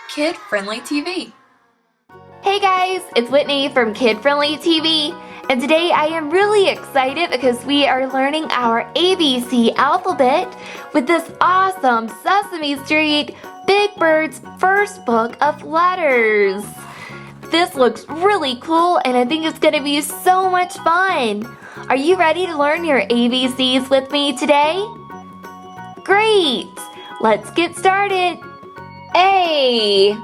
Kid-Friendly TV. Hey guys, it's Whitney from Kid-Friendly TV, and today I am really excited because we are learning our ABC alphabet with this awesome Sesame Street Big Bird's first book of letters. This looks really cool and I think it's going to be so much fun. Are you ready to learn your ABCs with me today? Great! Let's get started. A.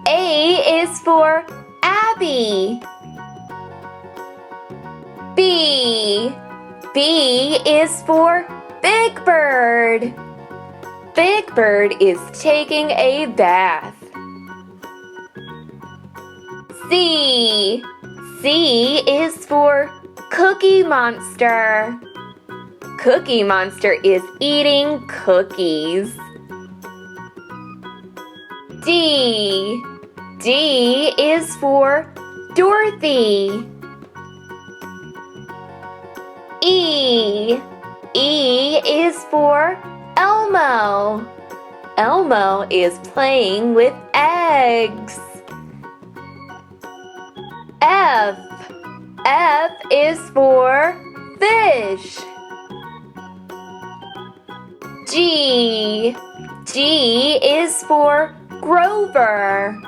A is for Abby. B. B is for Big Bird. Big Bird is taking a bath. C. C is for Cookie Monster. Cookie Monster is eating cookies. D. D is for Dorothy. E. E is for Elmo. Elmo is playing with eggs. F. F is for fish. G. G is for Grover.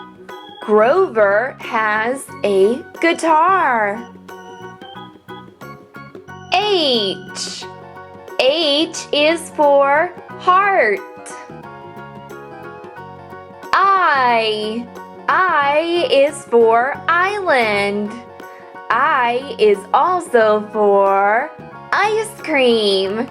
Grover has a guitar. H. H is for heart. I. I is for island. I is also for ice cream.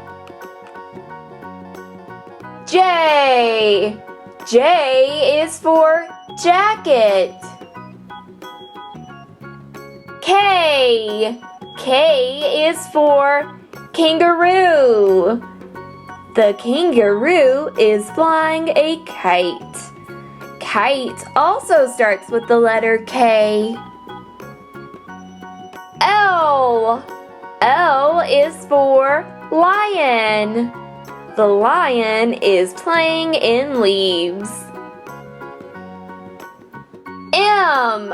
J. J is for jacket. K. K is for kangaroo. The kangaroo is flying a kite. Kite also starts with the letter K. L. L is for lion. The lion is playing in leaves. M.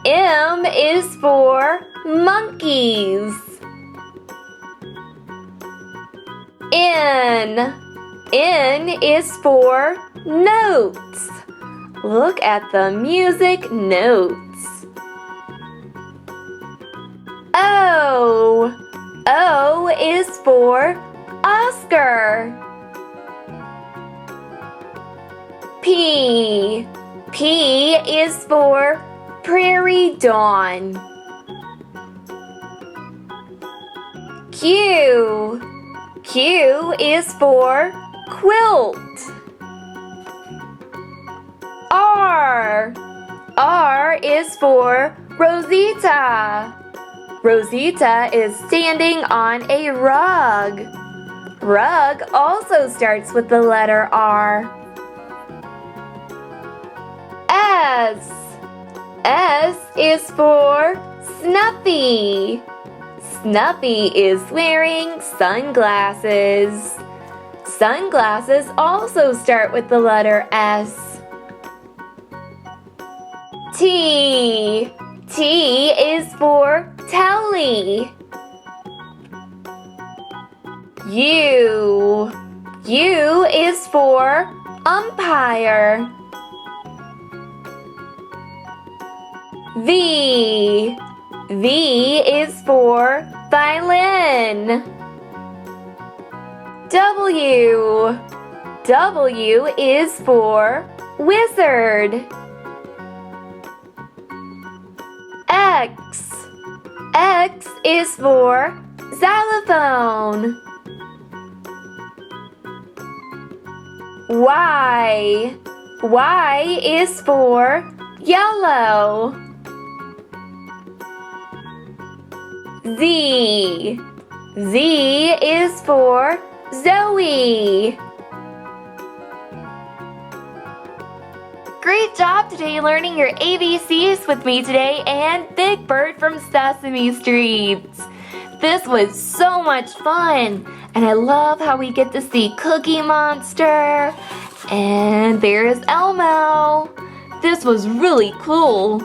M is for monkeys. N. N is for notes. Look at the music notes. O. O is for Oscar. P. P is for Prairie Dawn. Q. Q is for quilt. R. R is for Rosita. Rosita is standing on a rug. Rug also starts with the letter R. S. S is for Snuffy. Snuffy is wearing sunglasses. Sunglasses also start with the letter S. T. T is for Telly. U. U is for umpire. V. V is for violin. W. W is for wizard. X. X is for xylophone. Y. Y is for yellow. Z. Z is for Zoe. Great job today learning your ABCs with me today and Big Bird from Sesame Street. This was so much fun, and I love how we get to see Cookie Monster, and there's Elmo. this was really cool.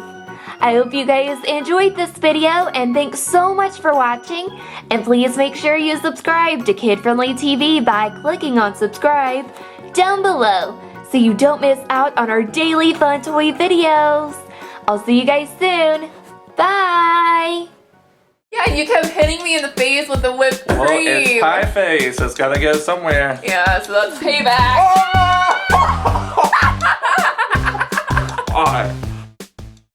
I hope you guys enjoyed this video, and thanks so much for watching. And please make sure you subscribe to Kid Friendly TV by clicking on subscribe down below so you don't miss out on our daily fun toy videos. I'll see you guys soon. Bye! Yeah, you kept hitting me in the face with the whipped cream. Well, it's pie face. It's gotta go somewhere. Yeah, so that's payback. Oh!